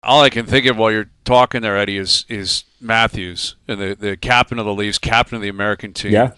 all I can think of while you're talking there, Eddie, is Matthews, and the captain of the Leafs, captain of the American team. Yeah,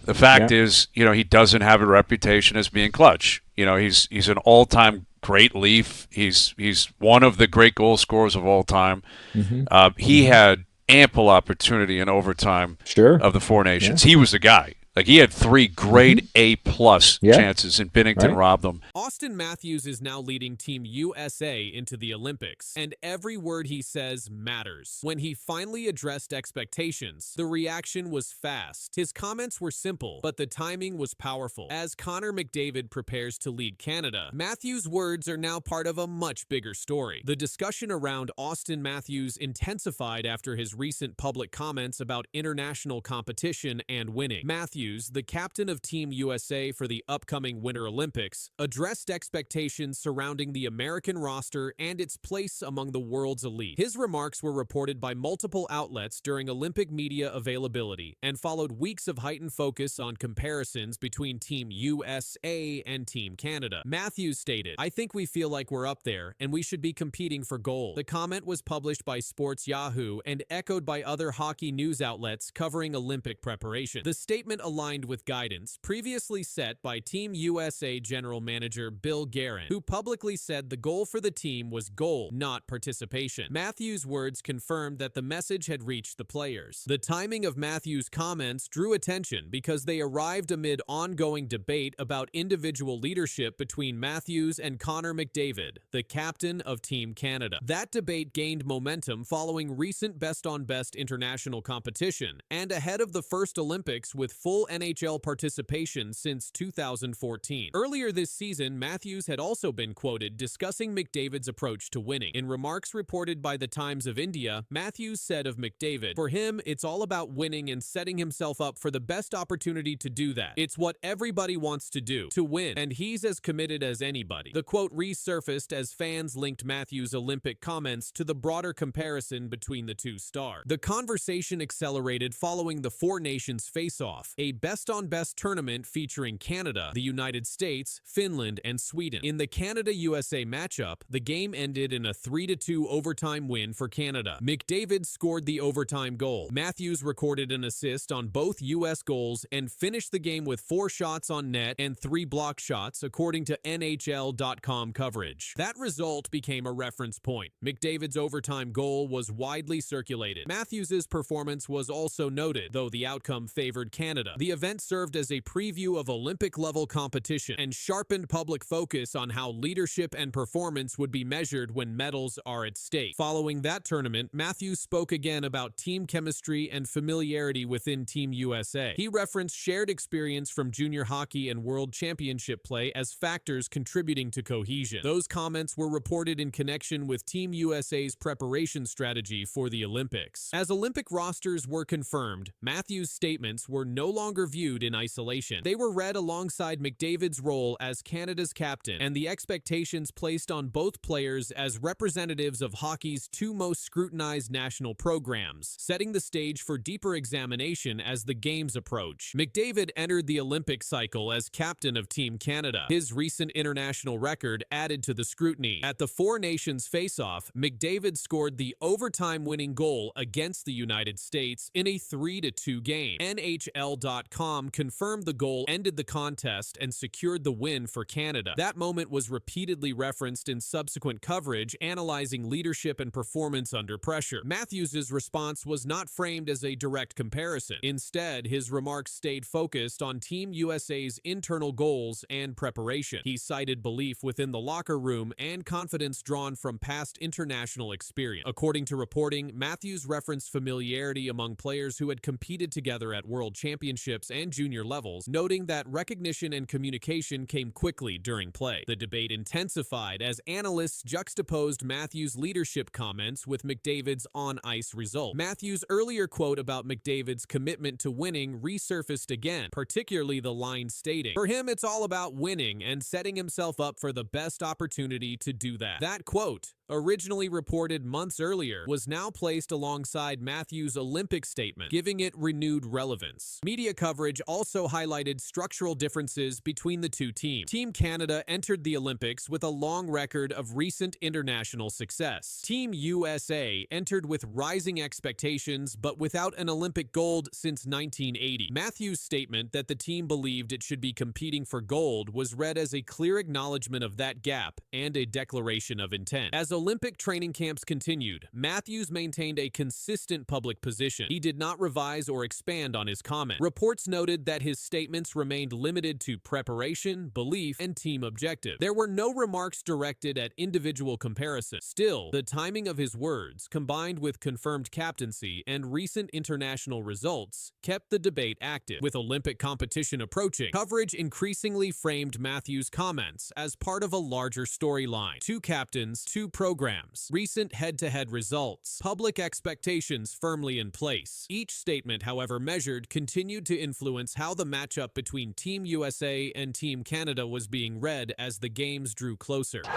The fact yeah. is, he doesn't have a reputation as being clutch. He's an all-time great Leaf. He's one of the great goal scorers of all time. Hmm. He Hmm. had ample opportunity in overtime Sure. of the Four Yeah. Nations. He was the guy. Like, he had three Hmm. grade A plus Yeah. chances, and Binnington Right. robbed them. Auston Matthews is now leading Team USA into the Olympics, and every word he says matters. When he finally addressed expectations, the reaction was fast. His comments were simple, but the timing was powerful. As Connor McDavid prepares to lead Canada, Matthews' words are now part of a much bigger story. The discussion around Auston Matthews intensified after his recent public comments about international competition and winning. Matthews, the captain of Team USA for the upcoming Winter Olympics, addressed expectations surrounding the American roster and its place among the world's elite. His remarks were reported by multiple outlets during Olympic media availability and followed weeks of heightened focus on comparisons between Team USA and Team Canada. Matthews stated, "I think we feel like we're up there and we should be competing for gold." The comment was published by Sports Yahoo and echoed by other hockey news outlets covering Olympic preparation. The statement aligned with guidance previously set by Team USA General Manager Bill Guerin, who publicly said the goal for the team was gold, not participation. Matthews' words confirmed that the message had reached the players. The timing of Matthews' comments drew attention because they arrived amid ongoing debate about individual leadership between Matthews and Connor McDavid, the captain of Team Canada. That debate gained momentum following recent best-on-best international competition and ahead of the first Olympics with full NHL participation since 2014. Earlier this season, Matthews had also been quoted discussing McDavid's approach to winning. In remarks reported by the Times of India, Matthews said of McDavid, "For him, it's all about winning and setting himself up for the best opportunity to do that. It's what everybody wants to do, to win, and he's as committed as anybody." The quote resurfaced as fans linked Matthews' Olympic comments to the broader comparison between the two stars. The conversation accelerated following the Four Nations face-off, a best-on-best tournament featuring Canada, the United States, Finland, and Sweden. In the Canada-USA matchup, the game ended in a 3-2 overtime win for Canada. McDavid scored the overtime goal. Matthews recorded an assist on both U.S. goals and finished the game with 4 shots on net and 3 block shots, according to NHL.com coverage. That result became a reference point. McDavid's overtime goal was widely circulated. Matthews' performance was also noted, though the outcome favored Canada. The event served as a preview of Olympic-level competition and sharpened public focus on how leadership and performance would be measured when medals are at stake. Following that tournament, Matthews spoke again about team chemistry and familiarity within Team USA. He referenced shared experience from junior hockey and world championship play as factors contributing to cohesion. Those comments were reported in connection with Team USA's preparation strategy for the Olympics. As Olympic rosters were confirmed, Matthews' statements were no longer viewed in isolation. They were read alongside McDavid's role as Canada's captain and the expectations placed on both players as representatives of hockey's two most scrutinized national programs, setting the stage for deeper examination as the games approach. McDavid entered the Olympic cycle as captain of Team Canada. His recent international record added to the scrutiny. At the Four Nations face-off, McDavid scored the overtime-winning goal against the United States in a 3-2 game. NHL.com confirmed the goal ended the contest and secured the win for Canada. That moment was repeatedly referenced in subsequent coverage, analyzing leadership and performance under pressure. Matthews' response was not framed as a direct comparison. Instead, his remarks stayed focused on Team USA's internal goals and preparation. He cited belief within the locker room and confidence drawn from past international experience. According to reporting, Matthews referenced familiarity among players who had competed together at world championships and junior levels, noting that recognition and communication came quickly during play. The debate intensified as analysts juxtaposed Matthews' leadership comments with McDavid's on-ice result. Matthews' earlier quote about McDavid's commitment to winning resurfaced again, particularly the line stating, "For him, it's all about winning and setting himself up for the best opportunity to do that." That quote originally reported months earlier, was now placed alongside Matthews' Olympic statement, giving it renewed relevance. Media coverage also highlighted structural differences between the two teams. Team Canada entered the Olympics with a long record of recent international success. Team USA entered with rising expectations but without an Olympic gold since 1980. Matthews' statement that the team believed it should be competing for gold was read as a clear acknowledgement of that gap and a declaration of intent. As Olympic training camps continued, Matthews maintained a consistent public position. He did not revise or expand on his comment. Reports noted that his statements remained limited to preparation, belief, and team objective. There were no remarks directed at individual comparisons. Still, the timing of his words, combined with confirmed captaincy and recent international results, kept the debate active. With Olympic competition approaching, coverage increasingly framed Matthews' comments as part of a larger storyline. Two captains, two programs, recent head-to-head results, public expectations firmly in place. Each statement, however measured, continued to influence how the matchup between Team USA and Team Canada was being read as the games drew closer. The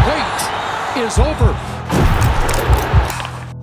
wait is over.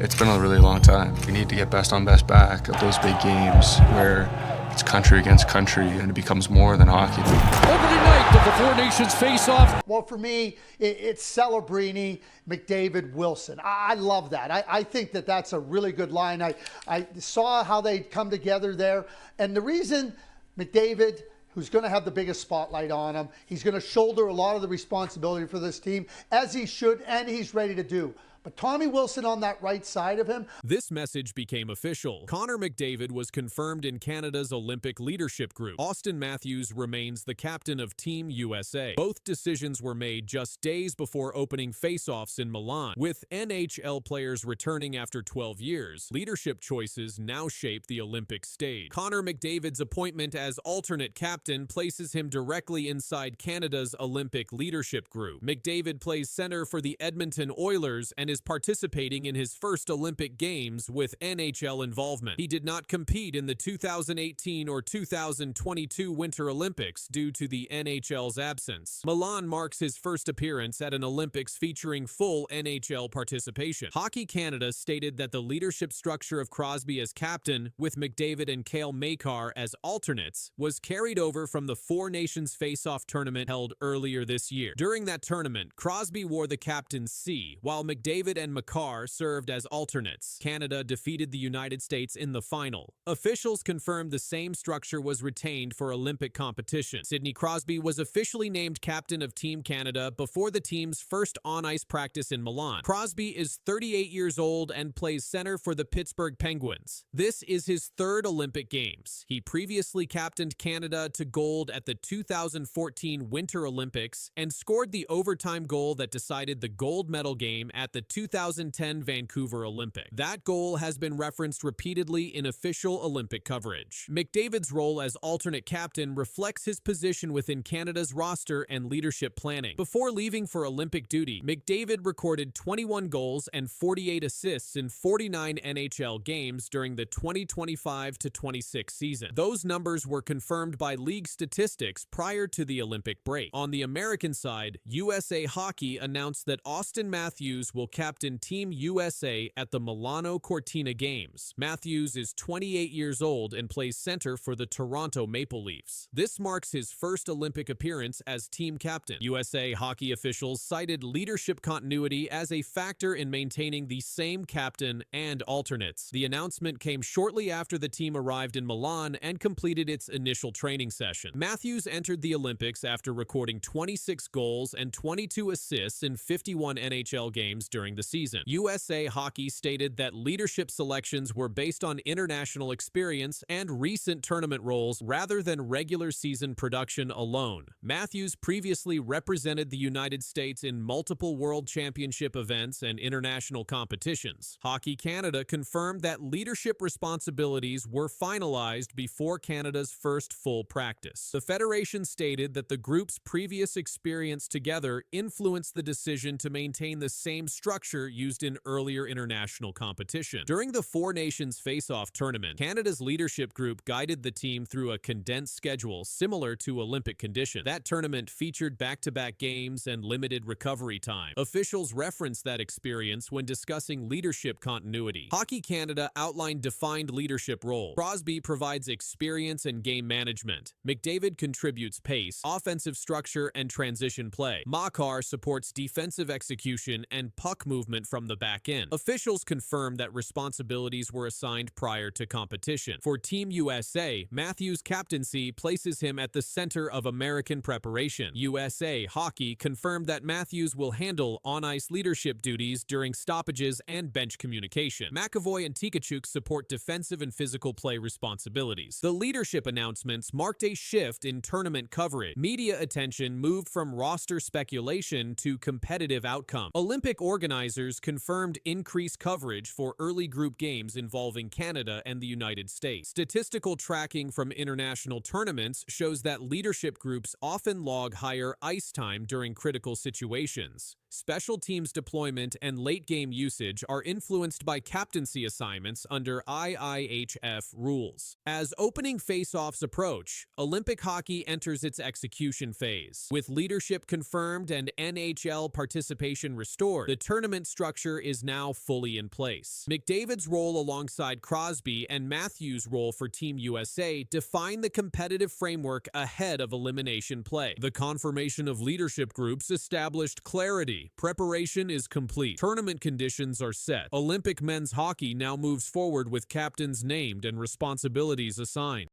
It's been a really long time. We need to get best on best back at those big games where it's country against country and it becomes more than hockey. Opening night of the Four Nations face-off. Well, for me, it's Celebrini, McDavid, Wilson. I love that. I think that that's a really good line. I saw how they come together there. And the reason McDavid, who's going to have the biggest spotlight on him, he's going to shoulder a lot of the responsibility for this team, as he should, and he's ready to do. But Tommy Wilson on that right side of him. This message became official. Connor McDavid was confirmed in Canada's Olympic leadership group. Auston Matthews remains the captain of Team USA. Both decisions were made just days before opening face-offs in Milan. With NHL players returning after 12 years, leadership choices now shape the Olympic stage. Connor McDavid's appointment as alternate captain places him directly inside Canada's Olympic leadership group. McDavid plays center for the Edmonton Oilers and is participating in his first Olympic Games with NHL involvement. He did not compete in the 2018 or 2022 Winter Olympics due to the NHL's absence. Milan marks his first appearance at an Olympics featuring full NHL participation. Hockey Canada stated that the leadership structure of Crosby as captain, with McDavid and Cale Makar as alternates, was carried over from the Four Nations Face-Off tournament held earlier this year. During that tournament, Crosby wore the captain's C, while McDavid and Makar served as alternates. Canada defeated the United States in the final. Officials confirmed the same structure was retained for Olympic competition. Sidney Crosby was officially named captain of Team Canada before the team's first on-ice practice in Milan. Crosby is 38 years old and plays center for the Pittsburgh Penguins. This is his third Olympic Games. He previously captained Canada to gold at the 2014 Winter Olympics and scored the overtime goal that decided the gold medal game at the 2010 Vancouver Olympic. That goal has been referenced repeatedly in official Olympic coverage. McDavid's role as alternate captain reflects his position within Canada's roster and leadership planning. Before leaving for Olympic duty, McDavid recorded 21 goals and 48 assists in 49 NHL games during the 2025-26 season. Those numbers were confirmed by league statistics prior to the Olympic break. On the American side, USA Hockey announced that Auston Matthews will captain Team USA at the Milano Cortina Games. Matthews is 28 years old and plays center for the Toronto Maple Leafs. This marks his first Olympic appearance as team captain. USA Hockey officials cited leadership continuity as a factor in maintaining the same captain and alternates. The announcement came shortly after the team arrived in Milan and completed its initial training session. Matthews entered the Olympics after recording 26 goals and 22 assists in 51 NHL games during the season. USA Hockey stated that leadership selections were based on international experience and recent tournament roles rather than regular season production alone. Matthews previously represented the United States in multiple World Championship events and international competitions. Hockey Canada confirmed that leadership responsibilities were finalized before Canada's first full practice. The federation stated that the group's previous experience together influenced the decision to maintain the same structure structure used in earlier international competition. During the Four Nations Face-Off tournament, Canada's leadership group guided the team through a condensed schedule similar to Olympic conditions. That tournament featured back-to-back games and limited recovery time. Officials referenced that experience when discussing leadership continuity. Hockey Canada outlined defined leadership roles. Crosby provides experience and game management. McDavid contributes pace, offensive structure, and transition play. Makar supports defensive execution and puck movement from the back end. Officials confirmed that responsibilities were assigned prior to competition. For Team USA, Matthews' captaincy places him at the center of American preparation. USA Hockey confirmed that Matthews will handle on-ice leadership duties during stoppages and bench communication. McAvoy and Tkachuk support defensive and physical play responsibilities. The leadership announcements marked a shift in tournament coverage. Media attention moved from roster speculation to competitive outcome. Olympic organizers confirmed increased coverage for early group games involving Canada and the United States. Statistical tracking from international tournaments shows that leadership groups often log higher ice time during critical situations. Special teams deployment and late-game usage are influenced by captaincy assignments under IIHF rules. As opening face-offs approach, Olympic hockey enters its execution phase. With leadership confirmed and NHL participation restored, the tournament structure is now fully in place. McDavid's role alongside Crosby and Matthews' role for Team USA define the competitive framework ahead of elimination play. The confirmation of leadership groups established clarity. Preparation is complete. Tournament conditions are set. Olympic men's hockey now moves forward with captains named and responsibilities assigned.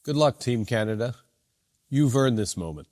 Good luck, Team Canada. You've earned this moment.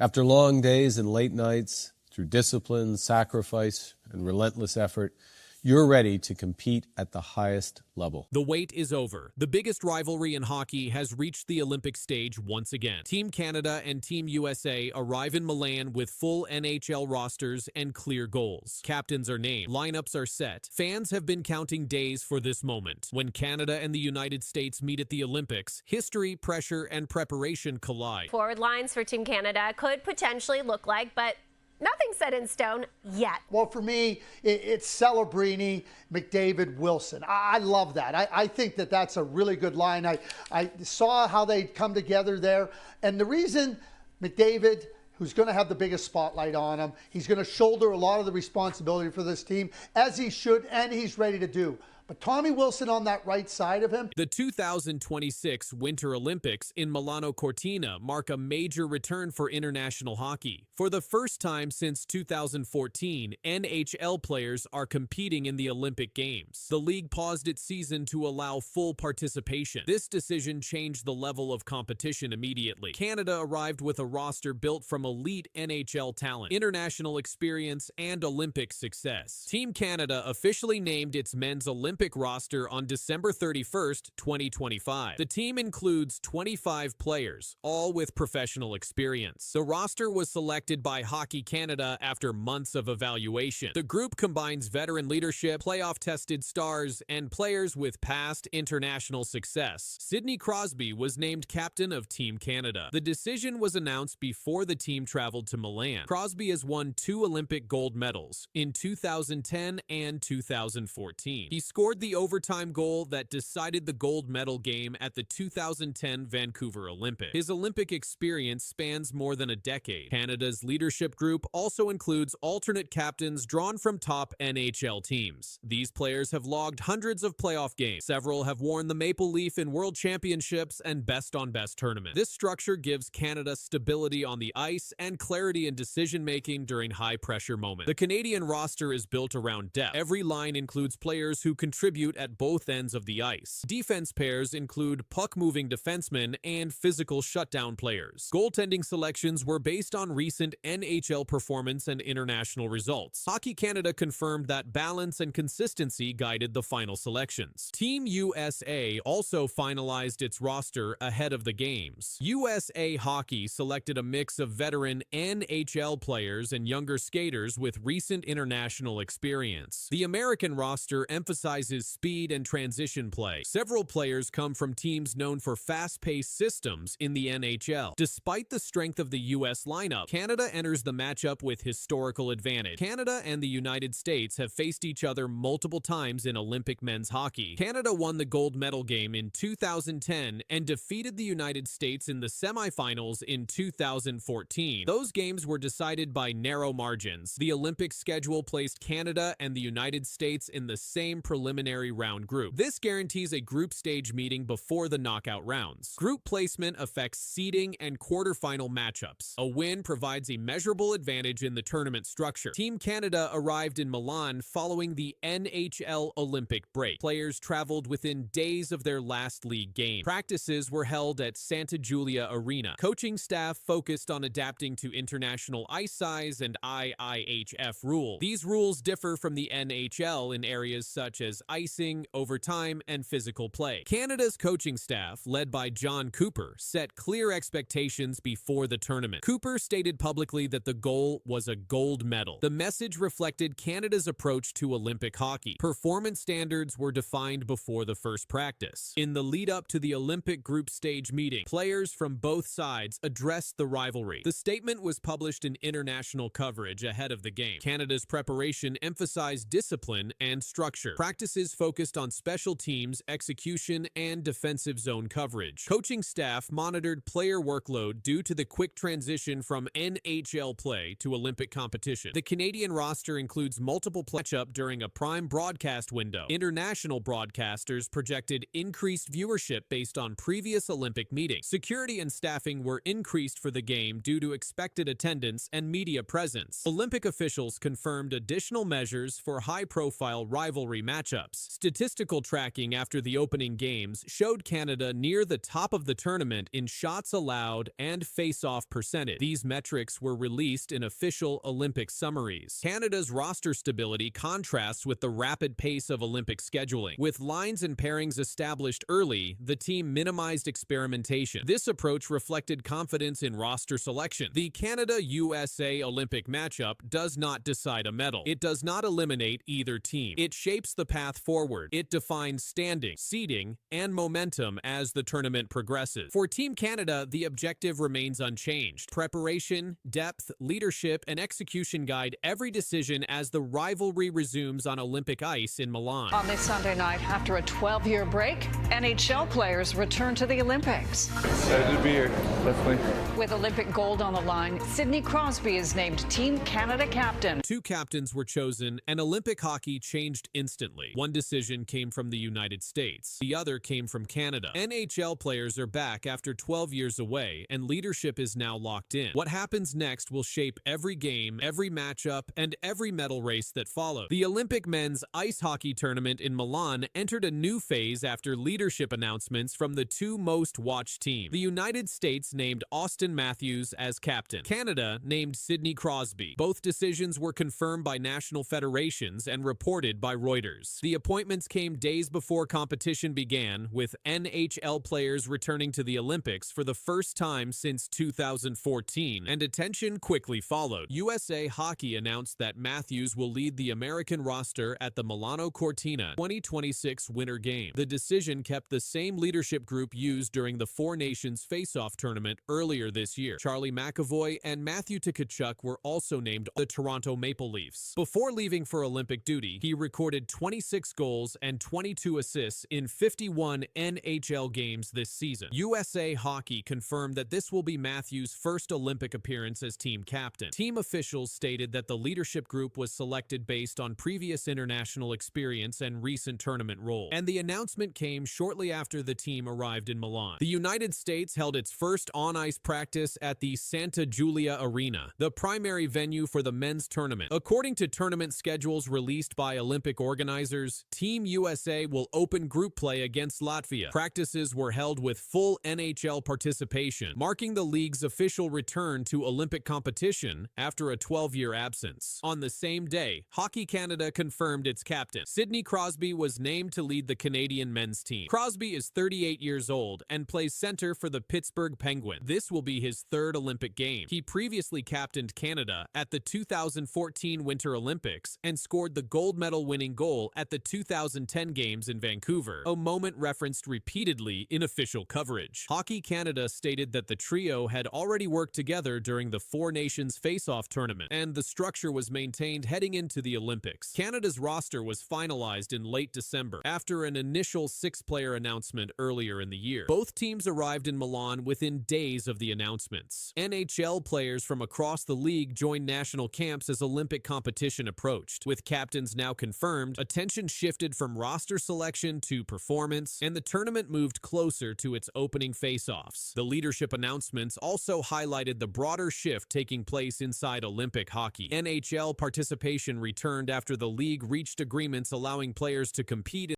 After long days and late nights, through discipline, sacrifice, and relentless effort, you're ready to compete at the highest level. The wait is over. The biggest rivalry in hockey has reached the Olympic stage once again. Team Canada and Team USA arrive in Milan with full NHL rosters and clear goals. Captains are named. Lineups are set. Fans have been counting days for this moment. When Canada and the United States meet at the Olympics, history, pressure, and preparation collide. Forward lines for Team Canada could potentially look like, but nothing set in stone yet. Well, for me, it's Celebrini, McDavid, Wilson. I love that. I think that that's a really good line. I saw how they come together there. And the reason McDavid, who's going to have the biggest spotlight on him, he's going to shoulder a lot of the responsibility for this team, as he should, and he's ready to do. But Tommy Wilson on that right side of him. The 2026 Winter Olympics in Milano Cortina mark a major return for international hockey. For the first time since 2014, NHL players are competing in the Olympic Games. The league paused its season to allow full participation. This decision changed the level of competition immediately. Canada arrived with a roster built from elite NHL talent, international experience, and Olympic success. Team Canada officially named its men's Olympic roster on December 31st, 2025. The team includes 25 players, all with professional experience. The roster was selected by Hockey Canada after months of evaluation. The group combines veteran leadership, playoff-tested stars, and players with past international success. Sidney Crosby was named captain of Team Canada. The decision was announced before the team traveled to Milan. Crosby has won 2 Olympic gold medals in 2010 and 2014. He scored the overtime goal that decided the gold medal game at the 2010 Vancouver Olympics. His Olympic experience spans more than a decade. Canada's leadership group also includes alternate captains drawn from top NHL teams. These players have logged hundreds of playoff games. Several have worn the maple leaf in world championships and best-on-best tournaments. This structure gives Canada stability on the ice and clarity in decision-making during high-pressure moments. The Canadian roster is built around depth. Every line includes players who contribute at both ends of the ice. Defense pairs include puck-moving defensemen and physical shutdown players. Goaltending selections were based on recent NHL performance and international results. Hockey Canada confirmed that balance and consistency guided the final selections. Team USA also finalized its roster ahead of the games. USA Hockey selected a mix of veteran NHL players and younger skaters with recent international experience. The American roster emphasized emphasizes speed and transition play. Several players come from teams known for fast-paced systems in the NHL. Despite the strength of the U.S. lineup, Canada enters the matchup with historical advantage. Canada and the United States have faced each other multiple times in Olympic men's hockey. Canada won the gold medal game in 2010 and defeated the United States in the semifinals in 2014. Those games were decided by narrow margins. The Olympic schedule placed Canada and the United States in the same preliminary round group. This guarantees a group stage meeting before the knockout rounds. Group placement affects seeding and quarterfinal matchups. A win provides a measurable advantage in the tournament structure. Team Canada arrived in Milan following the NHL Olympic break. Players traveled within days of their last league game. Practices were held at Santa Giulia Arena. Coaching staff focused on adapting to international ice size and IIHF rule. These rules differ from the NHL in areas such as icing, overtime, and physical play. Canada's coaching staff, led by John Cooper, set clear expectations before the tournament. Cooper stated publicly that the goal was a gold medal. The message reflected Canada's approach to Olympic hockey. Performance standards were defined before the first practice. In the lead-up to the Olympic group stage meeting, players from both sides addressed the rivalry. The statement was published in international coverage ahead of the game. Canada's preparation emphasized discipline and structure. Practices focused on special teams, execution, and defensive zone coverage. Coaching staff monitored player workload due to the quick transition from NHL play to Olympic competition. The Canadian roster includes multiple matchups during a prime broadcast window. International broadcasters projected increased viewership based on previous Olympic meetings. Security and staffing were increased for the game due to expected attendance and media presence. Olympic officials confirmed additional measures for high-profile rivalry matchups. Statistical tracking after the opening games showed Canada near the top of the tournament in shots allowed and face-off percentage. These metrics were released in official Olympic summaries. Canada's roster stability contrasts with the rapid pace of Olympic scheduling. With lines and pairings established early, the team minimized experimentation. This approach reflected confidence in roster selection. The Canada-USA Olympic matchup does not decide a medal. It does not eliminate either team. It shapes the path forward. It defines standing, seeding, and momentum as the tournament progresses. For Team Canada, the objective remains unchanged. Preparation, depth, leadership, and execution guide every decision as the rivalry resumes on Olympic ice in Milan. On this Sunday night, after a 12-year break, NHL players return to the Olympics. Excited to be here, definitely. With Olympic gold on the line, Sidney Crosby is named Team Canada captain. Two captains were chosen, and Olympic hockey changed instantly. One decision came from the United States. The other came from Canada. NHL players are back after 12 years away, and leadership is now locked in. What happens next will shape every game, every matchup, and every medal race that follows. The Olympic men's ice hockey tournament in Milan entered a new phase after leadership announcements from the two most watched teams. The United States named Auston Matthews as captain. Canada named Sidney Crosby. Both decisions were confirmed by national federations and reported by Reuters. The appointments came days before competition began, with NHL players returning to the Olympics for the first time since 2014, and attention quickly followed. USA Hockey announced that Matthews will lead the American roster at the Milano Cortina 2026 Winter Game. The decision kept the same leadership group used during the Four Nations Face-Off tournament earlier this year. Charlie McAvoy and Matthew Tkachuk were also named the Toronto Maple Leafs. Before leaving for Olympic duty, he recorded 26 goals and 22 assists in 51 NHL games this season. USA Hockey confirmed that this will be Matthews' first Olympic appearance as team captain. Team officials stated that the leadership group was selected based on previous international experience and recent tournament role, and the announcement came shortly after the team arrived in Milan. The United States held its first on-ice practice at the Santa Giulia Arena, the primary venue for the men's tournament. According to tournament schedules released by Olympic organizers, Team USA will open group play against Latvia. Practices were held with full NHL participation, marking the league's official return to Olympic competition after a 12-year absence. On the same day, Hockey Canada confirmed its captain. Sidney Crosby was named to lead the Canadian men's team. Crosby is 38 years old and plays center for the Pittsburgh Penguins. This will be his third Olympic game. He previously captained Canada at the 2014 Winter Olympics and scored the gold medal winning goal at at the 2010 games in Vancouver, a moment referenced repeatedly in official coverage. Hockey Canada stated that the trio had already worked together during the Four Nations Face-Off tournament, and the structure was maintained heading into the Olympics. Canada's roster was finalized in late December after an initial 6-player announcement earlier in the year. Both teams arrived in Milan within days of the announcements. NHL players from across the league joined national camps as Olympic competition approached. With captains now confirmed, attention shifted from roster selection to performance, and the tournament moved closer to its opening face-offs. The leadership announcements also highlighted the broader shift taking place inside Olympic hockey. NHL participation returned after the league reached agreements allowing players to compete